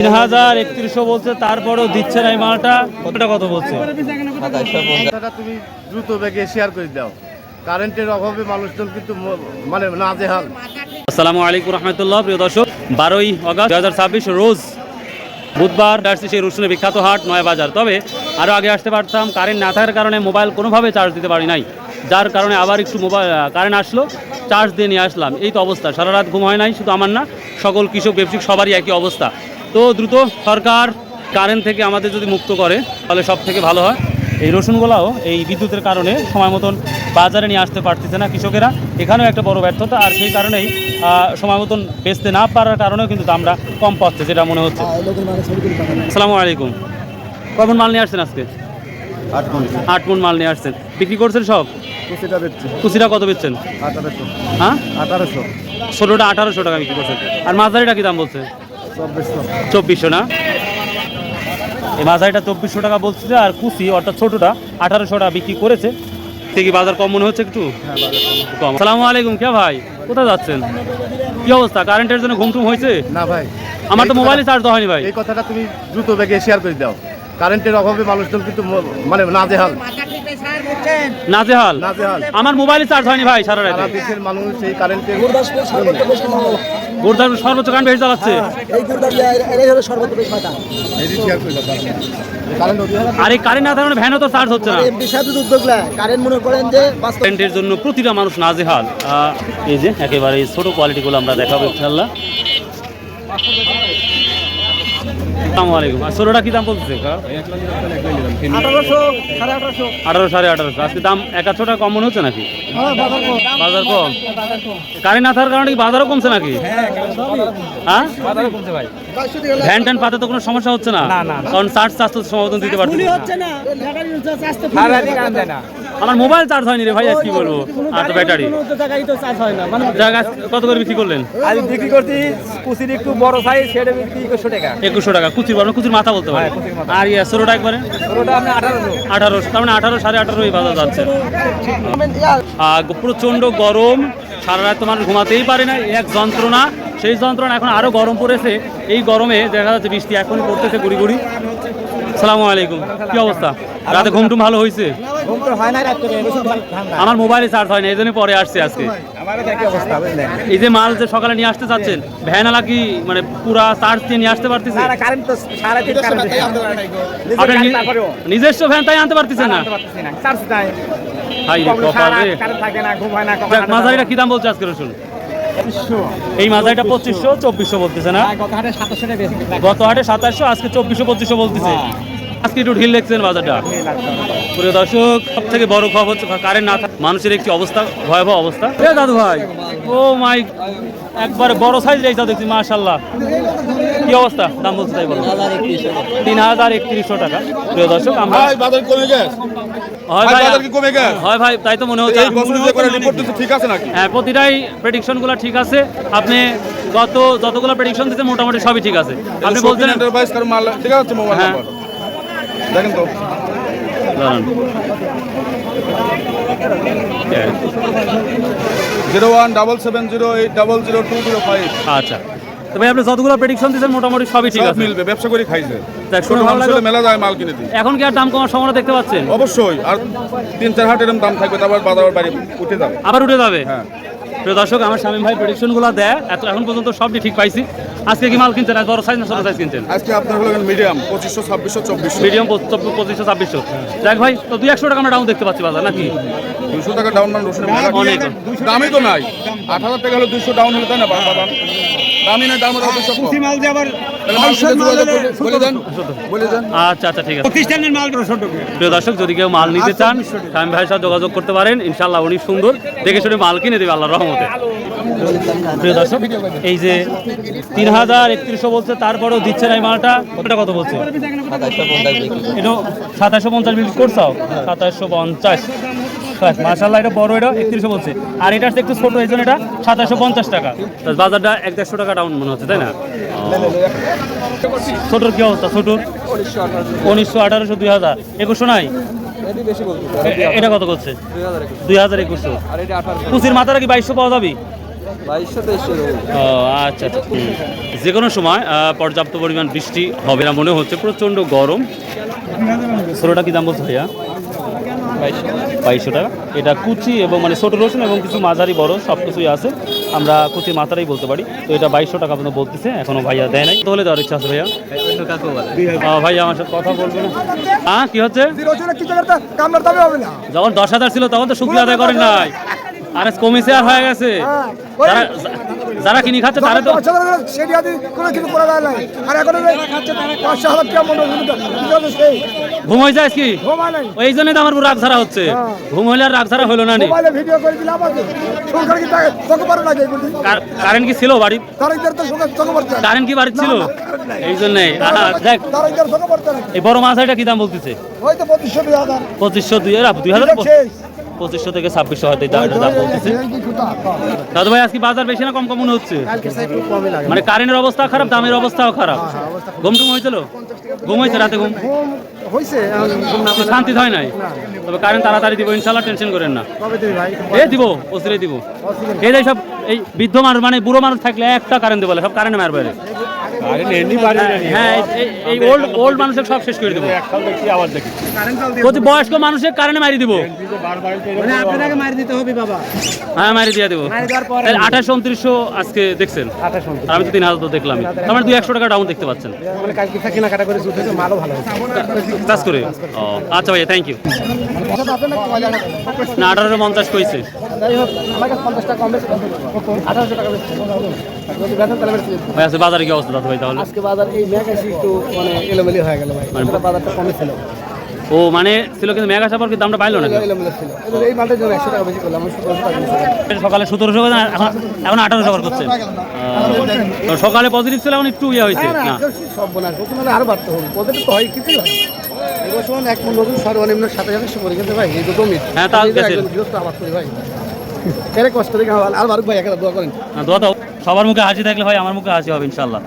3031 বলছে, তারপরেও দিচ্ছে না এই মালটা। কতটা কত বলছে? তুমি দ্রুত বেগে শেয়ার করে দাও, কারেন্টের অভাবে মানুষজন কিন্তু মানে নাজেহাল। আসসালামু আলাইকুম রহমতুল্লাহ। প্রিয় দর্শক, 12ই আগস্ট 2026 রোজ বুধবার আসছে সেই রসুনের বিখ্যাত হাট নয়া বাজার। তবে আরও আগে আসতে পারতাম, কারেন্ট না থাকার কারণে মোবাইল কোনোভাবে চার্জ দিতে পারি নাই, যার কারণে আবার একটু কারেন্ট আসলো, চার্জ দিয়ে নিয়ে আসলাম। এই তো অবস্থা, সারা রাত ঘুম হয় নাই, শুধু আমার না, সকল কৃষক ব্যবসায়িক সবারই একই অবস্থা। তো দ্রুত সরকার কারেন্ট থেকে আমাদের যদি মুক্ত করে তাহলে সব থেকে ভালো হয়। এই রসুনগুলাও এই বিদ্যুতের কারণে সময় মতন বাজারে নিয়ে আসতে পারতেছে না কৃষকেরা, এখানেও একটা বড় ব্যর্থতা। আর সেই কারণেই সময় মতন বেচতে না পারার কারণেও কিন্তু দামটা কম পাচ্ছে, যেটা মনে হচ্ছে। আসসালামু আলাইকুম। কখন মাল নিয়ে আসছেন আজকে? 8 মণ মাল নিয়ে আসছেন, বিক্রি করছেন সব? কুচিটা কত বেচছেন? 1800। হ্যাঁ, 1800। ছোটোটা 1800 টাকা বিক্রি করছেন। আর মাঝারিটা কী দাম বলছে? 2400 না? এই মাঝারিটা 2400 টাকা বলছে, আর কুচি অর্থাৎ ছোটোটা 1800 টাকা বিক্রি করেছে। ঠিকই বাজার কম মনে হচ্ছে একটু কম। আসসালামু আলাইকুম। কে ভাই, কোথায় যাচ্ছেন? কি অবস্থা, কারেন্টের জন্য ঘুমটুম হয়েছে? না ভাই, আমার তো মোবাইলে চার্জ দেওয়া হয়নি ভাই। এই কথাটা তুমি দ্রুত বেগে শেয়ার করে দাও, কারেন্টের অভাবে মানুষজন কিন্তু মানে নাজেহাল। নাজেহাল? আমার মোবাইলে চার্জ হয়নি ভাই সারা রাত। দেশের মানুষ এই কারেন্টের গুরদাসপুর সর্বোচ্চ কারেন্ট বেশি চালাচ্ছে। আর এই কারেন্ট না থাকলে ভ্যানও তো চার্জ হচ্ছে না। কারেন্টের জন্য প্রতিটা মানুষ নাজেহাল। এই যে একেবারে ছোট কোয়ালিটিগুলো আমরা দেখাবো ইনশাআল্লাহ। আসসালামু আলাইকুম। আর ছোটটা কি দাম বলতেছে? 1800 সাড়ে 1800। আজকে দাম 1-800 টাকা কম মনে হচ্ছে নাকি? বাজার কম? কারেন্ট না থাকার কারণে কি বাজারও কমছে নাকি? হ্যাঁ, ভ্যান ট্যান পাতে তো কোনো সমস্যা হচ্ছে না, কারণ চার্জ তো সমাধান দিতে পারছি না। আমার মোবাইল চার্জ হয়নি রে ভাই, আর কি বলবো। আর তো ব্যাটারি জায়গা কত করে বিক্রি করলেন? বিক্রি করছি কুচির একটু বড় সাইজ, সেটা বিক্রি 2100 টাকা। 2100 টাকা কুচির বড়, কুচির মাথা বলতে পারে। আর ইয়ে ছোটটা একবারে 1800। তার মানে 18 সাড়ে 18 এই বাজার যাচ্ছে। প্রচণ্ড গরম, সারা রাত তোমার ঘুমাতেই পারে না, এক যন্ত্রণা। সেই যন্ত্রণা এখন আরো গরম পড়েছে। এই গরমে দেখা যাচ্ছে বৃষ্টি এখনই পড়তেছে গুড়ি গুড়ি। আসসালামু আলাইকুম। কি অবস্থা, রাতে ঘুমটুম ভালো হয়েছে? আমার মোবাইলে চার্জ হয় না, এই জন্য পরে আসছে আজকে। এই যে মাল যে সকালে নিয়ে আসতে চাচ্ছেন, ভ্যানালা কি মানে পুরা চার্জ দিয়ে নিয়ে আসতে পারতেছে? নিজস্ব ভ্যান, তাই আনতে পারতেছেন না? মাঝারিটা কি দাম বলছে আজকে রসুন? এই মাঝারিটা 2500, 2400 বলতেছে না? গত হাটে 2700, আজকে 2400 2500 বলতেছে। আজকে একটু ঢিল দেখছেন বাজারটা। প্রিয় দর্শক, সব থেকে বড় খবর হচ্ছে কারেন্ট না থাকা মানুষের একটি অবস্থা, ভয়াবহ অবস্থা। দাদু ভাই, ও মাই, একবারে বড় সাইজ রেখা দেখছি, মাশাআল্লাহ। কি অবস্থা, দাম বলছে তাই বলো? 3031 টাকা। প্রিয় দর্শক, আমরা বাজার কমে গেছে। হয় ভাই, তাই তো মনে হচ্ছে। ঠিক আছে নাকি? হ্যাঁ, প্রতিটাই প্রেডিকশনগুলো ঠিক আছে। আপনি গত যতগুলো প্রেডিকশন দিতে মোটামুটি সবই ঠিক আছে। আপনি বলছেন ঠিক আছে মোবাইল নাম্বার দেখেন তো, দাঁড়ান। 017708002005। আচ্ছা, তবে আপনি যতগুলো প্রেডিকশন দিয়েছেন মোটামুটি সবই ঠিক আছে। মিলবে, ব্যবসা করে খাইছে। শুনে ভালো লাগলো। মেলা যায় মাল কিনে দিই। এখন কি আর দাম কমার সম্ভাবনা দেখতে পাচ্ছেন? অবশ্যই, আর 3-4 হাট এরকম দাম থাকবে, তারপর বাজার বাড়ি উঠে যাবে, আবার উঠে যাবে। হ্যাঁ। প্রিয় দর্শক, আমার শামীম ভাই প্রেডিকশনগুলো দেয়, এখন পর্যন্ত সবই ঠিক পাইছি। আজকে কি মাল কিনছেন? বড় সাইজ না ছোট সাইজ কিনছেন? আজকে আপনার হলো মিডিয়াম 2500, 2600, 2400। মিডিয়াম 2500, 2600। যাক ভাই, তো 200 টাকা আমরা ডাউন দেখতে পাচ্ছি বাজার নাকি? 200 টাকা ডাউন মানে রসুনের অনেক দামই তো নাই। 8000 টাকা হলো 200 ডাউন হলে, তাই না? দামই নাই, দাম আচ্ছা আচ্ছা, ঠিক আছে। প্রিয় দর্শক, যদি কেউ মাল নিতে চান, শামীম ভাইয়ের সাথে যোগাযোগ করতে পারেন। ইনশাআল্লাহ উনি সুন্দর দেখে শুনে মাল কিনে দেবে আল্লাহর রহমতে। প্রিয় দর্শক, এই যে 3031 বলছে, তারপরেও দিচ্ছে না এই মালটা। ওটা কত বলছে? এটা 2750 বিক্রি করছাও? 2750। মাশাআল্লাহ, এটা বড়, এটা 3100 বলছে। আর এটা একটু ছোট, এই জন্য এটা 2750 টাকা। বাজারটা 1-150 টাকা ডাউন মনে হচ্ছে, তাই না? ছোটোর কি অবস্থা? ছোটোর 1900, 1800, 2000, 2100 নাই? এটা কত করছে? 2021। কুচির মাথাটা কি 2200 পাওয়া যাবে? ও আচ্ছা আচ্ছা যে কোনো সময় পর্যাপ্ত পরিমাণ বৃষ্টি হবে না মনে হচ্ছে, প্রচণ্ড গরম। ছোটোটা কি দাম বলছে ভাইয়া? 2200 টাকা। এটা কুচি এবং মানে ছোটো রসুন এবং কিছু মাঝারি বড় সব কিছুই আছে, আমরা কুচি মাথাটাই বলতে পারি। তো এটা 2200 টাকা পর্যন্ত বলতেছে, এখনো ভাইয়া দেয় নাই। তাহলে দেওয়ার ইচ্ছা আছে ভাইয়া? ভাইয়া আমার সাথে কথা বলবে না? হ্যাঁ কি হচ্ছে? যখন 10,000 ছিল তখন তো শুক্রিয়া আদায় করেন নাই, আর কমেছে আর হয়ে গেছে। যারা কিনে খাচ্ছে তারা তো ঘুম হয়ে যায় কি, এই জন্যই তো আমার রাগ ছাড়া হচ্ছে। ঘুম হইলে আর রাগ ছাড়া হলো না। কারেন্ট কি ছিল বাড়ি? কারেন্ট কি বাড়ি ছিল? এই জন্যই এই বড় মাছ এটা কি দাম বলতেছে? 2500 2500 থেকে 2600 হয়তো দাম বলতেছে। দাদু ভাই আজকে বাজার বেশি না কম কম মনে হচ্ছে? মানে কারেন্টের অবস্থা খারাপ, দামের অবস্থাও খারাপ। ঘুম টুম হয়েছিল? ঘুম হয়েছে রাতে? ঘুম শান্তি হয় নাই? তবে কারেন্ট তাড়াতাড়ি দিব ইনশাল্লাহ, টেনশন করেন না। দিব অস্থিরে দিব। এই সব এই বৃদ্ধ মানুষ মানে বুড়ো মানুষ থাকলে একটা কারেন্ট দেবো, সব কারেন্ট মারবে। হ্যাঁ এই ওল্ড মানুষের সব শেষ করে দেবো। বয়স্ক মানুষের কারেন্ট মারি দিব। হ্যাঁ মারি দিয়ে দেবো। 2800-2900 আজকে দেখছেন, আমি তো 3000 তো দেখলাম। আমার 200 টাকা ডাউন দেখতে পাচ্ছেন কাজ করে। ও আচ্ছা ভাইয়া থ্যাংক ইউ। না 1850 কইছে। ভাই আজকে বাজারে কি অবস্থা দাদু ভাই? তাহলে আজকে বাজার এই মেঘ এসে একটু মানে এলোমেলি হয়ে গেল ভাই, বাজারটা কমে ছিল। ও মানে ছিল কিন্তু মেঘ আসার পর কি দামটা পাইলো না? এলোমেলি ছিল। এই মালটার জন্য 100 টাকা বেশি করলাম, 1700 টাকা। সকালে 1700 এখন 1800 করছে। সকালে পজিটিভ ছিল, এখন একটু ইয়ে হয়েছে না? সব বোনাস আরো বাড়তে হবে, পজিটিভ তো হয় কিছুই হয়। এই বছর এক মন নতুন সর্বনিম্ন 7000 করে কিন্তু ভাই এই তো জমি। হ্যাঁ তা গেছে গৃহস্থ আবাদ করি ভাই, এর কষ্ট দেখে আর মারুক ভাই একটা দোয়া করেন। দোয়া দাও, সবার মুখে হাসি থাকলে ভাই আমার মুখে হাসি হবে ইনশাল্লাহ।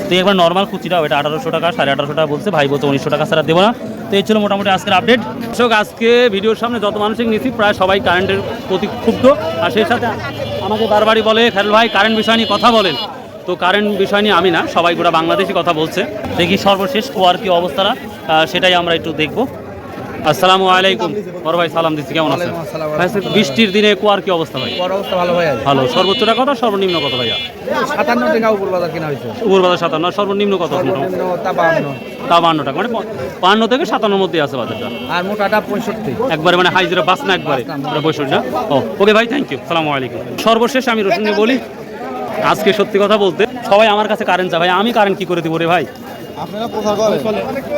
তো একবার নর্মাল কুচিটা ওটা 1800 টাকা, 1850 টাকা বলছে, ভাই বলছে 1900 টাকা ছাড়া দেবো না। তো এই ছিল মোটামুটি আজকের আপডেট। দর্শক আজকে ভিডিওর সামনে যত মানুষকে নিয়েছি প্রায় সবাই কারেন্টের প্রতি ক্ষুব্ধ, আর সেই সাথে আমাকে বারবারই বলে খায়রুল ভাই কারেন্ট বিষয় নিয়ে কথা বলেন। তো কারেন্ট বিষয় নিয়ে আমি না, সবাই গোটা বাংলাদেশি কথা বলছে। দেখি সর্বশেষ কুয়ার কি অবস্থাটা, সেটাই আমরা একটু দেখবো। আসসালামু আলাইকুম বড় ভাই, সালাম দিচ্ছি, কেমন আছেন? বৃষ্টির দিনে কুয়ার কি অবস্থা ভাই? অবস্থা ভালো ভাই, ভালো। সর্বোচ্চটা কত, সর্বনিম্ন কত ভাইয়া? 57 টাকা উপর বাজার কেনা হয়েছে। উপর বাজার 57, সর্বনিম্ন কত? তা 52 টাকা, মানে 52 থেকে 57 মধ্যে আছে বাজারটা। আর মোটাটা 65 একবারে, মানে হাই জিরো বাস না একবারে 65 না? ও ওকে ভাই থ্যাংক ইউ, সালামু আলাইকুম। সর্বশেষ আমি রসুনকে বলি, আজকে সত্যি কথা বলতে সবাই আমার কাছে কারেন্ট চায় ভাই, আমি কারেন্ট কি করে দিব রে ভাই?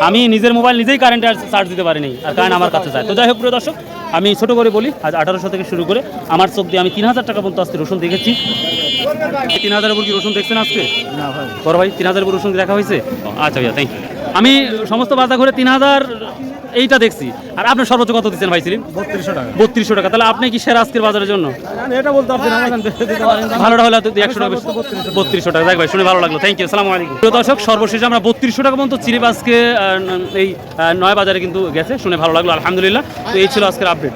আমি নিজের মোবাইল নিজেই কারেন্ট চার্জ দিতে পারিনি, আর কারেন্ট আমার কাছে চায়। তো যাই হোক প্রিয় দর্শক, আমি ছোট করে বলি, আজ 1800 থেকে শুরু করে আমার চোখ দিয়ে আমি 3000 টাকা পর্যন্ত আজকে রসুন দেখেছি। 3000 উপর কি রসুন দেখছেন আজকে? বড় ভাই 3000 উপর রসুন দেখা হয়েছে? আচ্ছা ভাইয়া থ্যাংক ইউ। আমি সমস্ত বাজার ঘুরে 3000 এইটা দেখছি। আর আপনার সর্বোচ্চ কত দিচ্ছেন ভাই সেলিম? 3200 টাকা। 3200 টাকা। তাহলে আপনি কি সেরা আজকের বাজারের জন্য? এটা বলতে পারছেন ভালোটা হলে 100 টাকা বেশি। 3200 টাকা। দেখ ভাই শুনে ভালো লাগলো, থ্যাংক ইউ, আসসালামু আলাইকুম। প্রিয় দর্শক সর্বশেষে আমরা 3200 টাকা পর্যন্ত চিড়ি আজকে এই নয় বাজারে কিন্তু গেছে, শুনে ভালো লাগলো আলহামদুলিল্লাহ। তো এই ছিল আজকের আপডেট।